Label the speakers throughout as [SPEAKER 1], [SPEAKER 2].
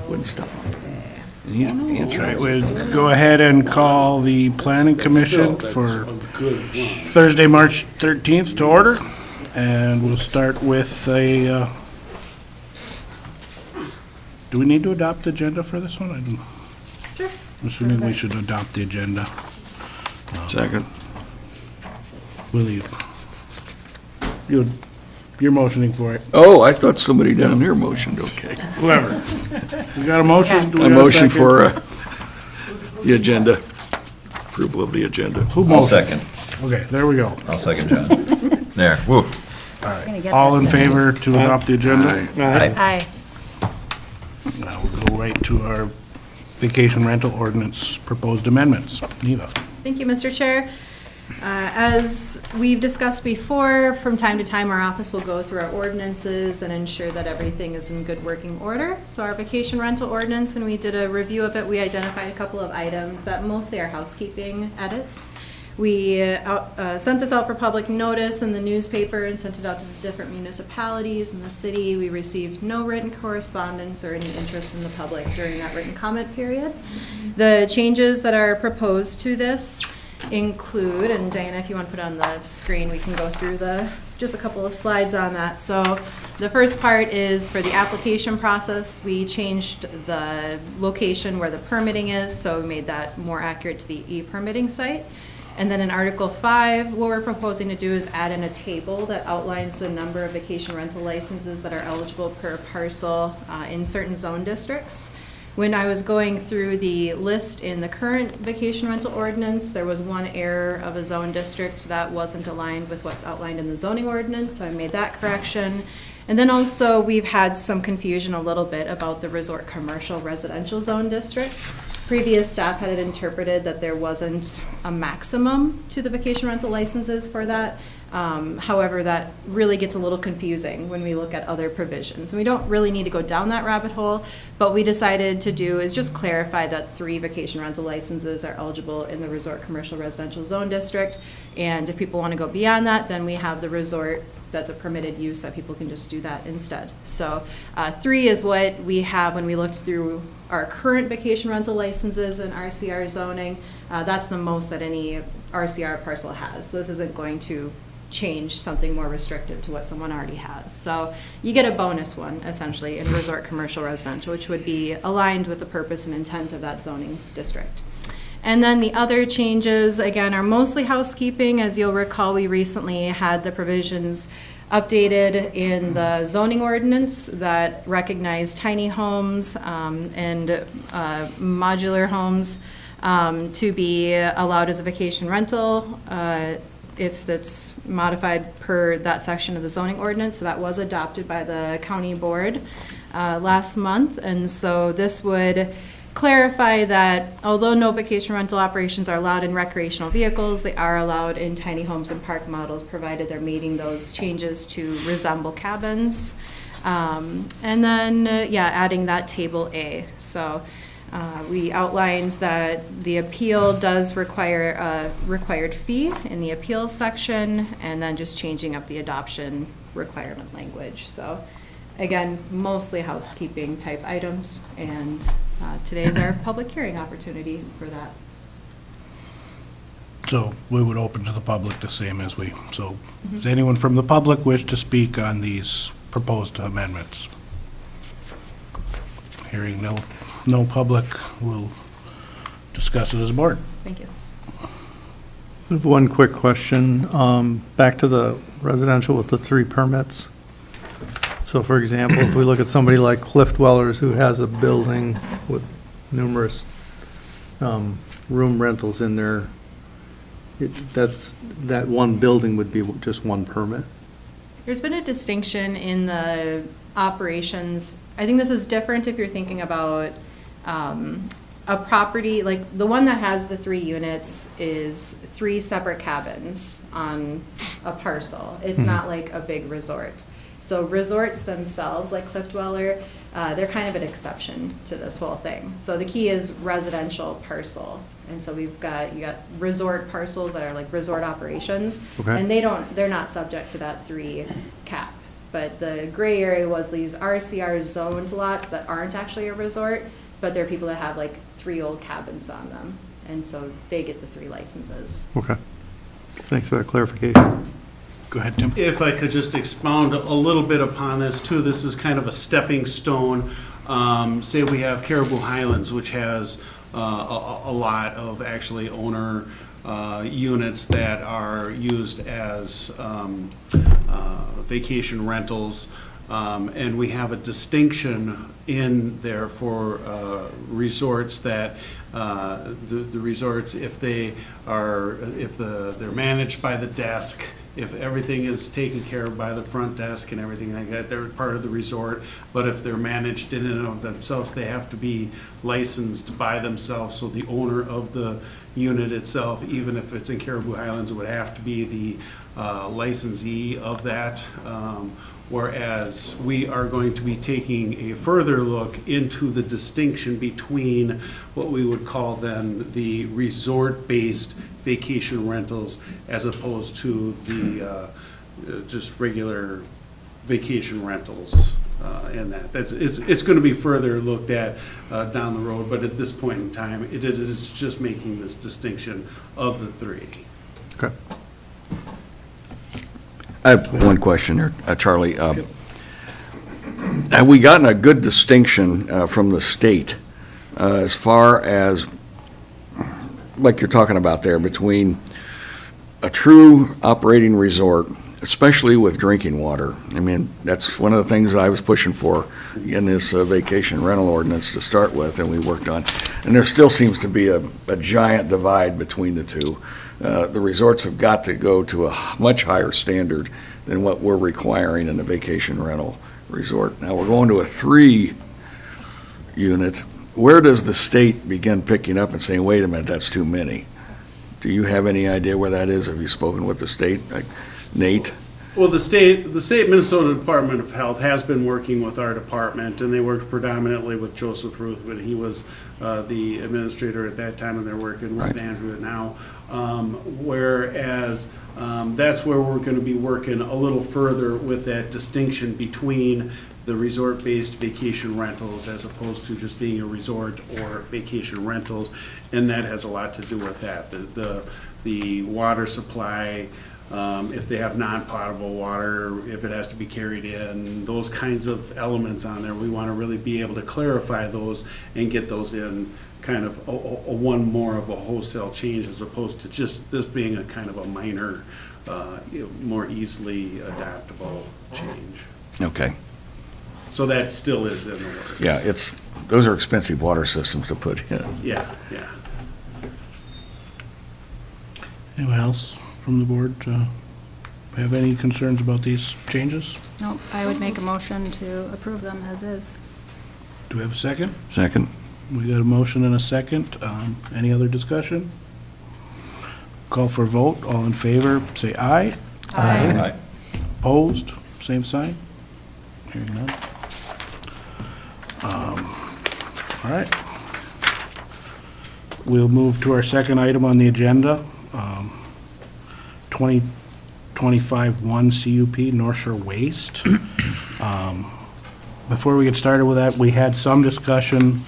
[SPEAKER 1] Wouldn't stop.
[SPEAKER 2] That's right, we'll go ahead and call the planning commission for Thursday, March 13th to order. And we'll start with a, do we need to adopt the agenda for this one?
[SPEAKER 3] Sure.
[SPEAKER 2] I'm assuming we should adopt the agenda.
[SPEAKER 1] Second.
[SPEAKER 2] Will you're motioning for it.
[SPEAKER 1] Oh, I thought somebody down there motioned, okay.
[SPEAKER 2] Whoever. We got a motion? Do we
[SPEAKER 1] A
[SPEAKER 2] got
[SPEAKER 1] motion
[SPEAKER 2] second?
[SPEAKER 1] for the agenda, approval of the agenda.
[SPEAKER 2] Who
[SPEAKER 4] I'll
[SPEAKER 2] motioned?
[SPEAKER 4] second.
[SPEAKER 2] Okay, there we go.
[SPEAKER 4] I'll second John. There, woo.
[SPEAKER 2] All in favor to adopt the agenda?
[SPEAKER 3] Aye.
[SPEAKER 2] Now we'll go right to our vacation rental ordinance proposed amendments. Neva.
[SPEAKER 3] Thank you, Mr. Chair. As we've discussed before, from time to time, our office will go through our ordinances and ensure that everything is in good working order. So our vacation rental ordinance, when we did a review of it, we identified a couple of items that mostly are housekeeping edits. We sent this out for public notice in the newspaper and sent it out to the different municipalities in the city. We received no written correspondence or any interest from the public during that written comment period. The changes that are proposed to this include, and Diana, if you want to put on the screen, we can go through just a couple of slides on that. So the first part is for the application process. We changed the location where the permitting is, so we made that more accurate to the e-permitting site. And then in Article 5, what we're proposing to do is add in a table that outlines the number of vacation rental licenses that are eligible per parcel in certain zone districts. When I was going through the list in the current vacation rental ordinance, there was one error of a zone district that wasn't aligned with what's outlined in the zoning ordinance, so I made that correction. And then also, we've had some confusion a little bit about the resort commercial residential zone district. Previous staff had it interpreted that there wasn't a maximum to the vacation rental licenses for that. However, that really gets a little confusing when we look at other provisions. And we don't really need to go down that rabbit hole, but what we decided to do is just clarify that 3 vacation rental licenses are eligible in the resort commercial residential zone district. And if people want to go beyond that, then we have the resort that's a permitted use that people can just do that instead. So 3 is what we have when we looked through our current vacation rental licenses and RCR zoning. That's the most that any RCR parcel has. This isn't going to change something more restrictive to what someone already has. So you get a bonus one, essentially, in resort commercial residential, which would be aligned with the purpose and intent of that zoning district. And then the other changes, again, are mostly housekeeping. As you'll recall, we recently had the provisions updated in the zoning ordinance that recognize tiny homes and modular homes to be allowed as a vacation rental if that's modified per that section of the zoning ordinance. So that was adopted by the county board last month. And so this would clarify that although no vacation rental operations are allowed in recreational vehicles, they are allowed in tiny homes and park models, provided they're meeting those changes to resemble cabins. And then, adding that table A. So we outlines that the appeal does require a required fee in the appeal section, and then just changing up the adoption requirement language. So again, mostly housekeeping type items, and today is our public hearing opportunity for that.
[SPEAKER 2] So we would open to the public the same as we, so does anyone from the public wish to speak on these proposed amendments? Hearing no public, we'll discuss it as a board.
[SPEAKER 3] Thank you.
[SPEAKER 5] I have one quick question. Back to the residential with the 3 permits. So for example, if we look at somebody like Cliff Dwellers who has a building with numerous room rentals in there, that one building would be just one permit?
[SPEAKER 3] There's been a distinction in the operations. I think this is different if you're thinking about a property, like the one that has the 3 units is 3 separate cabins on a parcel. It's not like a big resort. So resorts themselves, like Cliff Dweller, they're kind of an exception to this whole thing. So the key is residential parcel. And so you got resort parcels that are like resort operations.
[SPEAKER 5] Okay.
[SPEAKER 3] And they're not subject to that 3 cap. But the gray area was these RCR zoned lots that aren't actually a resort, but they're people that have like 3 old cabins on them. And so they get the 3 licenses.
[SPEAKER 5] Okay. Thanks for that clarification.
[SPEAKER 2] Go ahead, Tim.
[SPEAKER 6] If I could just expound a little bit upon this too, this is kind of a stepping stone. Say we have Caribou Highlands, which has a lot of actually owner units that are used as vacation rentals. And we have a distinction in there for resorts that the resorts, if they're managed by the desk, if everything is taken care of by the front desk and everything like that, they're part of the resort. But if they're managed in and of themselves, they have to be licensed by themselves. So the owner of the unit itself, even if it's in Caribou Highlands, would have to be the licensee of that. Whereas we are going to be taking a further look into the distinction between what we would call then the resort-based vacation rentals as opposed to the just regular vacation rentals and that. It's going to be further looked at down the road, but at this point in time, it is just making this distinction of the 3.
[SPEAKER 5] Okay.
[SPEAKER 1] I have one question here, Charlie. Have we gotten a good distinction from the state as far as, like you're talking about there, between a true operating resort, especially with drinking water? I mean, that's one of the things I was pushing for in this vacation rental ordinance to start with, and we worked on. And there still seems to be a giant divide between the two. The resorts have got to go to a much higher standard than what we're requiring in the vacation rental resort. Now, we're going to a 3 unit. Where does the state begin picking up and saying, wait a minute, that's too many? Do you have any idea where that is? Have you spoken with the state? Like, Nate?
[SPEAKER 6] Well, the state Minnesota Department of Health has been working with our department, and they worked predominantly with Joseph Ruth when he was the administrator at that time, and they're working with
[SPEAKER 1] Right.
[SPEAKER 6] Andrew now. Whereas that's where we're going to be working a little further with that distinction between the resort-based vacation rentals as opposed to just being a resort or vacation rentals, and that has a lot to do with that. The water supply, if they have non-potable water, if it has to be carried in, those kinds of elements on there, we want to really be able to clarify those and get those in kind of a one more of a wholesale change as opposed to just this being a kind of a minor, more easily adaptable change.
[SPEAKER 1] Okay.
[SPEAKER 6] So that still is in the works.
[SPEAKER 1] Yeah, those are expensive water systems to put in.
[SPEAKER 6] Yeah, yeah.
[SPEAKER 2] Anyone else from the board have any concerns about these changes?
[SPEAKER 7] No, I would make a motion to approve them as is.
[SPEAKER 2] Do we have a second?
[SPEAKER 1] Second?
[SPEAKER 2] We got a motion and a second. Any other discussion? Call for a vote. All in favor, say aye.
[SPEAKER 4] Aye.
[SPEAKER 2] Opposed, same sign. Hearing none. All right. We'll move to our second item on the agenda. 2025-1 CUP North Shore Waste. Before we get started with that, we had some discussion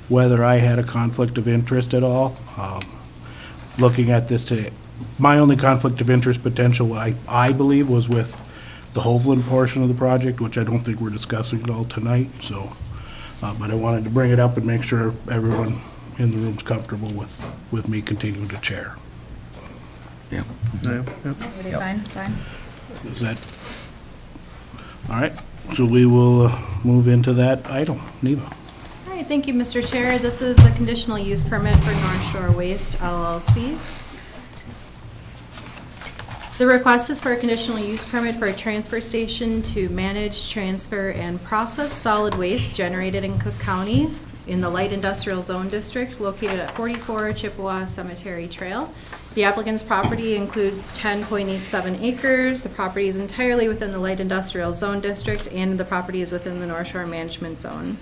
[SPEAKER 2] whether I had a conflict of interest at all. Looking at this today, my only conflict of interest potential, I believe, was with the Hovland portion of the project, which I don't think we're discussing at all tonight, so, but I wanted to bring it up and make sure everyone in the room's comfortable with me continuing to chair.
[SPEAKER 1] Yeah.
[SPEAKER 7] Everybody fine? Fine.
[SPEAKER 2] Is that, all right, so we will move into that item. Neva?
[SPEAKER 3] All right, thank you, Mr. Chair. This is the conditional use permit for North Shore Waste LLC. The request is for a conditional use permit for a transfer station to manage, transfer, and process solid waste generated in Cook County in the Light Industrial Zone District located at 44 Chippewa Cemetery Trail. The applicant's property includes 10.87 acres. The property is entirely within the Light Industrial Zone District, and the property is within the North Shore Management Zone.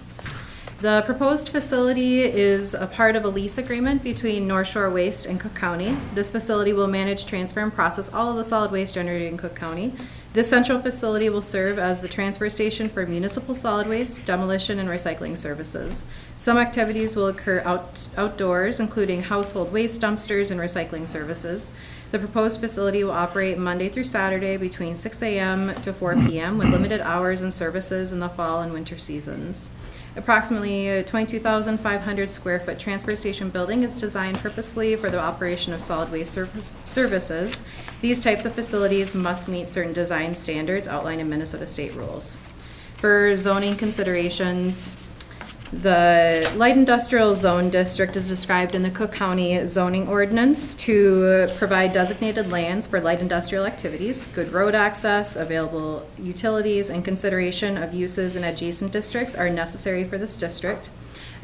[SPEAKER 3] The proposed facility is a part of a lease agreement between North Shore Waste and Cook County. This facility will manage, transfer, and process all of the solid waste generated in Cook County. This central facility will serve as the transfer station for municipal solid waste, demolition, and recycling services. Some activities will occur outdoors, including household waste dumpsters and recycling services. The proposed facility will operate Monday through Saturday between 6 a.m. to 4 p.m. with limited hours and services in the fall and winter seasons. Approximately a 22,500 square foot transfer station building is designed purposefully for the operation of solid waste services. These types of facilities must meet certain design standards outlined in Minnesota state rules. For zoning considerations, the light industrial zone district is described in the Cook County zoning ordinance to provide designated lands for light industrial activities, good road access, available utilities, and consideration of uses in adjacent districts are necessary for this district.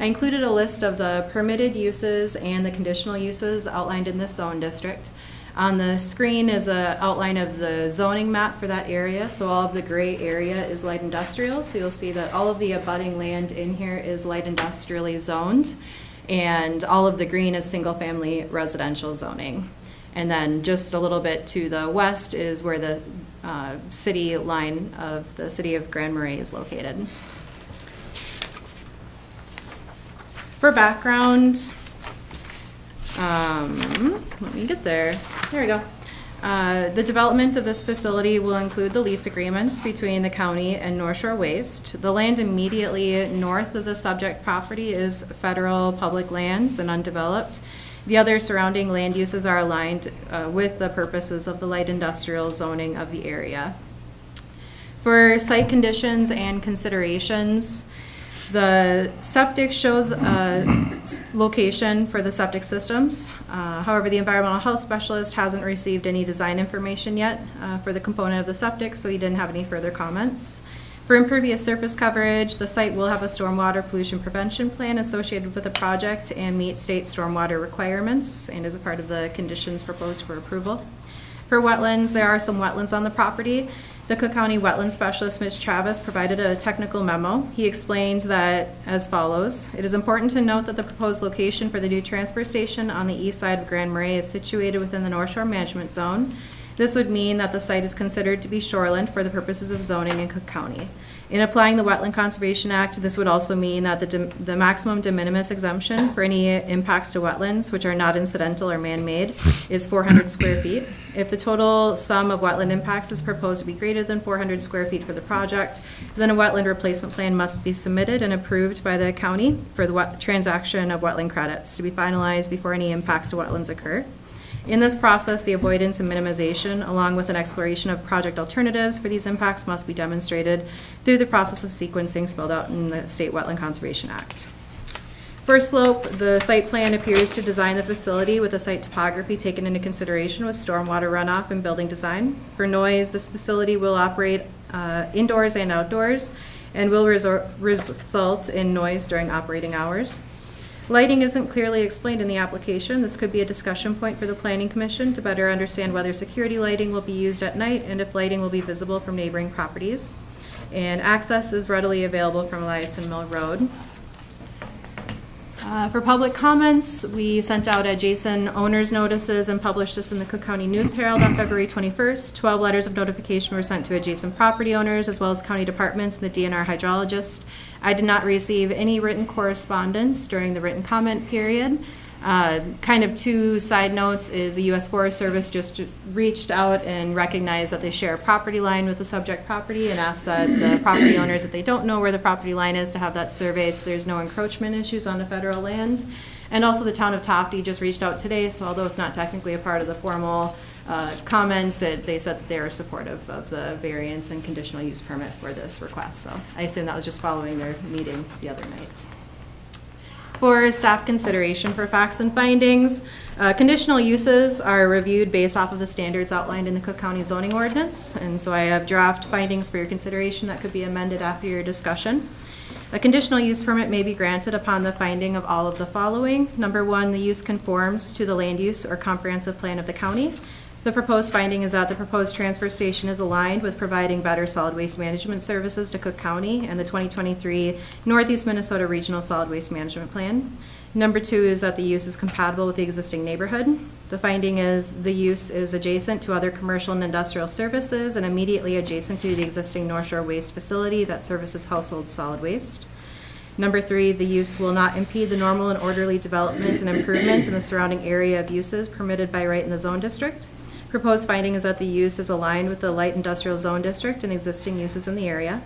[SPEAKER 3] I included a list of the permitted uses and the conditional uses outlined in this zone district. On the screen is an outline of the zoning map for that area. So all of the gray area is light industrial. So you'll see that all of the abutting land in here is light industrially zoned. And all of the green is single family residential zoning. And then just a little bit to the west is where the city line of the city of Grand Marais is located. For background, let me get there. There we go. The development of this facility will include the lease agreements between the county and North Shore Waste. The land immediately north of the subject property is federal public lands and undeveloped. The other surrounding land uses are aligned with the purposes of the light industrial zoning of the area. For site conditions and considerations, the septic shows a location for the septic systems. However, the environmental health specialist hasn't received any design information yet for the component of the septic, so he didn't have any further comments. For impervious surface coverage, the site will have a stormwater pollution prevention plan associated with the project and meet state stormwater requirements and is a part of the conditions proposed for approval. For wetlands, there are some wetlands on the property. The Cook County Wetland Specialist, Mitch Travis, provided a technical memo. He explained that as follows: it is important to note that the proposed location for the new transfer station on the east side of Grand Marais is situated within the North Shore Management Zone. This would mean that the site is considered to be shoreland for the purposes of zoning in Cook County. In applying the Wetland Conservation Act, this would also mean that the maximum de minimis exemption for any impacts to wetlands, which are not incidental or man-made, is 400 square feet. If the total sum of wetland impacts is proposed to be greater than 400 square feet for the project, then a wetland replacement plan must be submitted and approved by the county for the transaction of wetland credits to be finalized before any impacts to wetlands occur. In this process, the avoidance and minimization, along with an exploration of project alternatives for these impacts, must be demonstrated through the process of sequencing spelled out in the State Wetland Conservation Act. For slope, the site plan appears to design the facility with the site topography taken into consideration with stormwater runoff and building design. For noise, this facility will operate indoors and outdoors and will result in noise during operating hours. Lighting isn't clearly explained in the application. This could be a discussion point for the Planning Commission to better understand whether security lighting will be used at night and if lighting will be visible from neighboring properties. And access is readily available from Eliason Mill Road. For public comments, we sent out adjacent owners notices and published this in the Cook County News Herald on February 21st. 12 letters of notification were sent to adjacent property owners as well as county departments and the DNR hydrologist. I did not receive any written correspondence during the written comment period. Kind of two side notes is the U.S. Forest Service just reached out and recognized that they share a property line with the subject property and asked that the property owners, if they don't know where the property line is, to have that surveyed so there's no encroachment issues on the federal lands. And also the town of Tofty just reached out today, so although it's not technically a part of the formal comments, they said that they are supportive of the variance and conditional use permit for this request. So I assume that was just following their meeting the other night. For staff consideration for facts and findings, conditional uses are reviewed based off of the standards outlined in the Cook County zoning ordinance. And so I have draft findings for your consideration that could be amended after your discussion. A conditional use permit may be granted upon the finding of all of the following. Number one, the use conforms to the land use or comprehensive plan of the county. The proposed finding is that the proposed transfer station is aligned with providing better solid waste management services to Cook County and the 2023 Northeast Minnesota Regional Solid Waste Management Plan. Number two is that the use is compatible with the existing neighborhood. The finding is the use is adjacent to other commercial and industrial services and immediately adjacent to the existing North Shore Waste Facility that services household solid waste. Number 3, the use will not impede the normal and orderly development and improvement in the surrounding area of uses permitted by right in the zone district. Proposed finding is that the use is aligned with the light industrial zone district and existing uses in the area.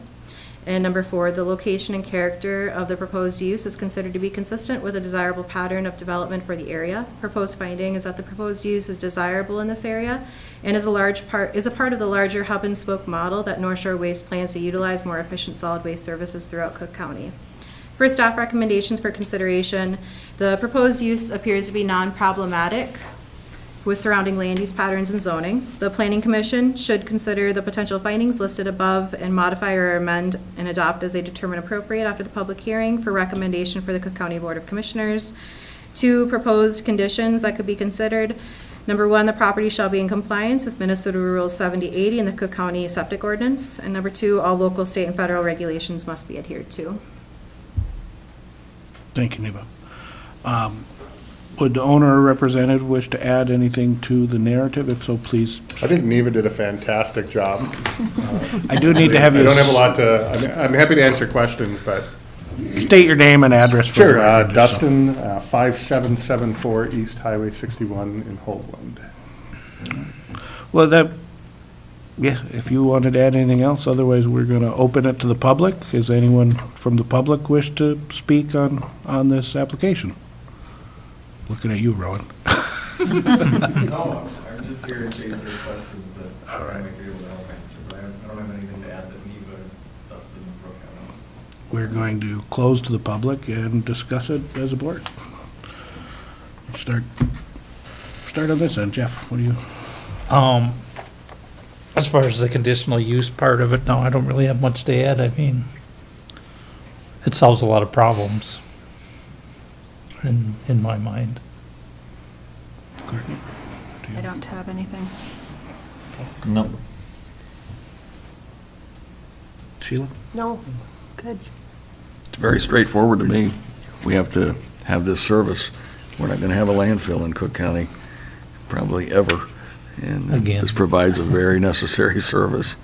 [SPEAKER 3] And number 4, the location and character of the proposed use is considered to be consistent with a desirable pattern of development for the area. Proposed finding is that the proposed use is desirable in this area and is a part of the larger hub and spoke model that North Shore Waste plans to utilize more efficient solid waste services throughout Cook County. For staff recommendations for consideration, the proposed use appears to be non-problematic with surrounding land use patterns and zoning. The Planning Commission should consider the potential findings listed above and modify or amend and adopt as they determine appropriate after the public hearing for recommendation for the Cook County Board of Commissioners. 2 proposed conditions that could be considered. Number 1, the property shall be in compliance with Minnesota Rule 7080 and the Cook County Septic Ordinance. And number 2, all local, state, and federal regulations must be adhered to.
[SPEAKER 2] Thank you, Neva. Would the owner or representative wish to add anything to the narrative? If so, please.
[SPEAKER 8] I think Neva did a fantastic job.
[SPEAKER 2] I do need to have you.
[SPEAKER 8] I don't have a lot to, I'm happy to answer questions, but.
[SPEAKER 2] State your name and address for the
[SPEAKER 8] Sure,
[SPEAKER 2] record, just so-
[SPEAKER 8] Dustin, 5774 East Highway 61 in Hoagland.
[SPEAKER 2] Well, yeah, if you wanted to add anything else, otherwise we're going to open it to the public. Is anyone from the public wish to speak on this application? Looking at you, Rowan.
[SPEAKER 9] No, I'm just here in case there's questions that I might be able to help answer, but I don't have anything to add that Neva, Dustin, and Brooke have.
[SPEAKER 2] We're going to close to the public and discuss it as a board. Start on this end. Jeff, what do you?
[SPEAKER 10] As far as the conditional use part of it, no, I don't really have much to add. I mean, it solves a lot of problems in my mind.
[SPEAKER 2] Courtney?
[SPEAKER 7] I don't have anything.
[SPEAKER 4] No.
[SPEAKER 2] Sheila?
[SPEAKER 11] No, good.
[SPEAKER 1] It's very straightforward to me. We have to have this service. We're not going to have a landfill in Cook County, probably ever. And
[SPEAKER 10] Again.
[SPEAKER 1] this provides a very necessary service.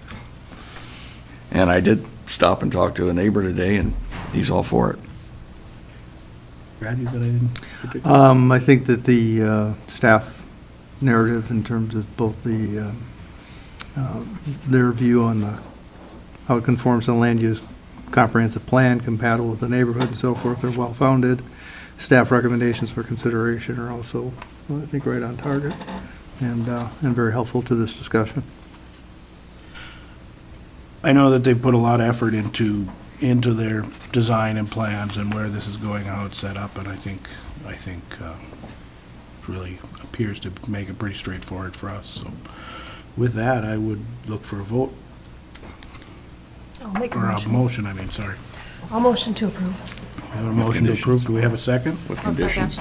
[SPEAKER 1] And I did stop and talk to a neighbor today, and he's all for it.
[SPEAKER 2] Brad, you got anything particular?
[SPEAKER 5] I think that the staff narrative in terms of both the, their view on how it conforms to the land use comprehensive plan, compatible with the neighborhood and so forth, are well-founded. Staff recommendations for consideration are also, I think, right on target and very helpful to this discussion.
[SPEAKER 2] I know that they put a lot of effort into their design and plans and where this is going, how it's set up, and I think it really appears to make it pretty straightforward for us. So with that, I would look for a vote,
[SPEAKER 11] I'll make a
[SPEAKER 2] or a
[SPEAKER 11] motion.
[SPEAKER 2] motion, I mean, sorry.
[SPEAKER 11] I'll motion to approve.
[SPEAKER 2] We have a motion to approve. Do we have a second?
[SPEAKER 7] I'll second.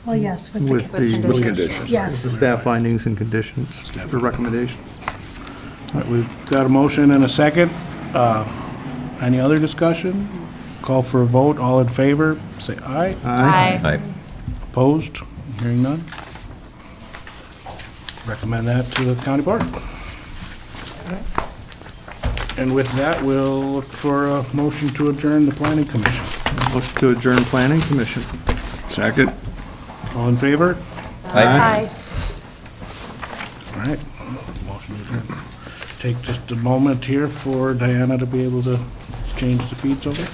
[SPEAKER 11] Well, yes, with
[SPEAKER 5] With
[SPEAKER 11] the,
[SPEAKER 5] the
[SPEAKER 3] With
[SPEAKER 1] conditions.
[SPEAKER 11] yes.
[SPEAKER 5] staff findings and conditions, or recommendations.
[SPEAKER 2] All right, we've got a motion and a second. Any other discussion? Call for a vote. All in favor, say aye.
[SPEAKER 7] Aye.
[SPEAKER 4] Aye.
[SPEAKER 2] Opposed? Hearing none. Recommend that to the county board. And with that, we'll look for a motion to adjourn the planning commission.
[SPEAKER 5] Motion to adjourn planning commission.
[SPEAKER 1] Second?
[SPEAKER 2] All in favor?
[SPEAKER 11] Aye.
[SPEAKER 2] All right. Motion to adjourn. Take just a moment here for Diana to be able to change the feeds over.